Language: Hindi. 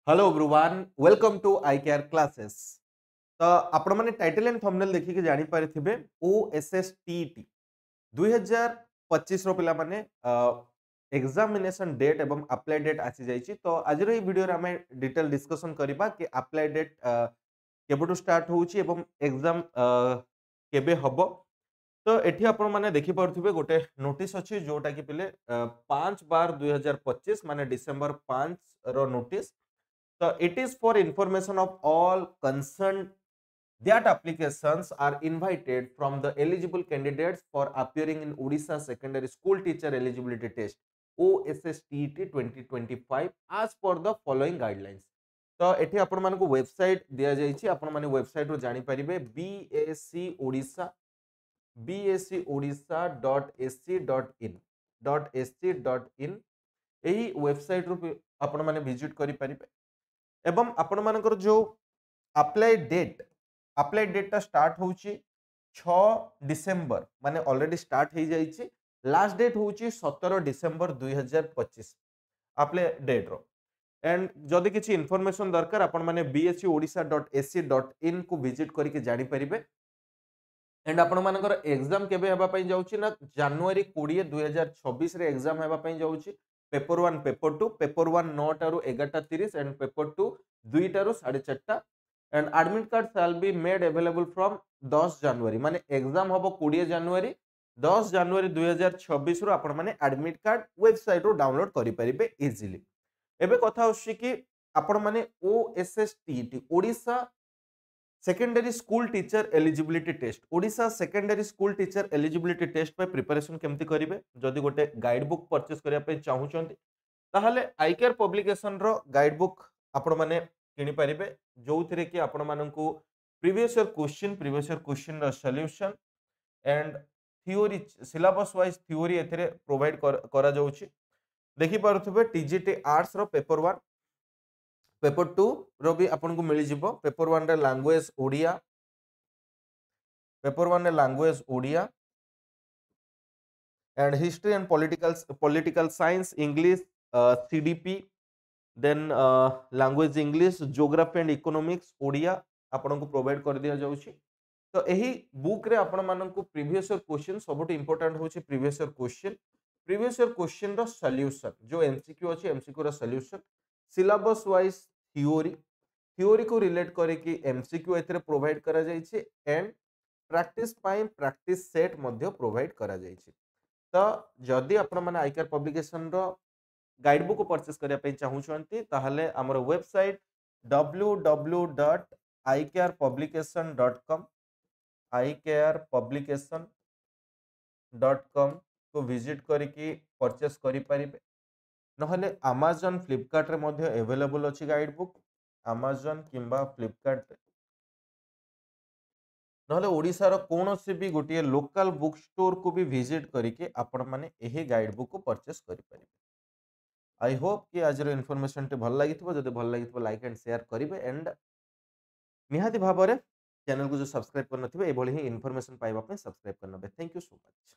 Hello everyone welcome to I care classes. तो आपण माने टाइटल एंड थंबनेल देखि के जानि पारिथिबे ओएसएसटीटी 2025 रो पिला माने एग्जामिनेशन डेट एवं अप्लाई डेट आसी जाइछि। तो आज रो ई वीडियो रे हमें डिटेल डिस्कशन करिबा कि अप्लाई डेट केबटू स्टार्ट होउछि एवं एग्जाम केबे हबो। तो एठी आपण माने देखि पारुथिबे गोटे नोटिस अछि जोटा कि पिले 5/12/2025 माने डिसेंबर 5 रो नोटिस। So it is for information of all concerned that applications are invited from the eligible candidates for appearing in Odisha Secondary School Teacher Eligibility Test OSSTT 2025 as per the following guidelines। तो एठी आपण मानकु वेबसाइट दिया जाइछि, आपण माने वेबसाइट रो जानि परिबे bascodisha.ac.in एही वेबसाइट रो आपण माने विजिट करि परिबे एवं आपण मानकर जो अप्लाई डेट टा स्टार्ट होउची 6 डिसेंबर माने ऑलरेडी स्टार्ट हो जाइए। लास्ट डेट होउची 17 डिसेंबर 2025 अप्लाई डेट रो। एंड जदि किसी इन्फॉर्मेशन दरकार आपण माने bascodisha.ac.in को विजिट करके जानि परिबे। एंड आपण मानकर एग्जाम केबे हेबा पई जाउची ना जनवरी 20 2026 रे एग्जाम हेबा पई जाउची। पेपर 1 पेपर 2 पेपर 1 9 टारू 11:30 एंड पेपर 2 2 टारू 4:30 and admit card shall be made available from 10 January माने एग्जाम हबो 20 जनवरी 10 जनवरी 2026 रो आपण माने एडमिट कार्ड वेबसाइट रो डाउनलोड करि परिबे इजीली। एबे कथा होछि कि आपण माने OSSTT Odisha secondary school teacher eligibility test Odisha secondary school teacher eligibility test पे प्रिपरेशन केमती करिवे जदि गोटे गाइड बुक परचेस करिया पे चाहुचंती ताहले आई केयर पब्लिकेशन रो गाइड बुक आपण माने किनि परिबे जोथिरे कि आपण माननकु प्रीवियस ईयर क्वेश्चन रो solution and theory syllabus wise theory एथिरे प्रोवाइड करा जाउची। देखि पारुथबे टीजीटी आर्ट्स रो पेपर 1 पेपर 2 रो भी आपन को मिली जिवो। पेपर 1 रे लैंग्वेज ओडिया पेपर 1 रे language Odia and history and political science English CDP then language English geography and economics Odia आपन को प्रोवाइड कर दिया जाउची। तो एही बुक रे आपन मानन को प्रीवियस ईयर क्वेश्चन सबटू इंपोर्टेंट होची प्रीवियस ईयर क्वेश्चन रो सॉल्यूशन जो एमसीक्यू अछि एमसीक्यू रो सॉल्यूशन सिलेबस वाइज थ्योरी को रिलेट करे कि एमसीक्यू एथरे प्रोवाइड करा जाइछे एंड प्रैक्टिस सेट मध्य प्रोवाइड करा जाइछे। तो जदि आपण माने आईकेआर पब्लिकेशन रो गाइड बुक परचेस करिया पे चाहुचंती ताहले हमर वेबसाइट www.icarpublication.com को विजिट करके परचेस करि परिबे। नहले Amazon फ्लिपकार्ट रे मध्य अवेलेबल अछि गाइड बुक Amazon किंबा फ्लिपकार्ट रे नहले ओडिसा रो कोनोसी भी गोटिए लोकल बुक स्टोर को भी विजिट करके आपण माने एही गाइड बुक को परचेस करि परिबे। आई होप कि आज रो इन्फॉर्मेशन टे भल लागिथिबो जदि भल लागिथिबो लाइक एंड शेयर करिवे एंड निहाती भाबरे चैनल को जो सब्सक्राइब करनथिबे एभली ही इन्फॉर्मेशन पाइबा पे सब्सक्राइब करनबे। Thank you so much.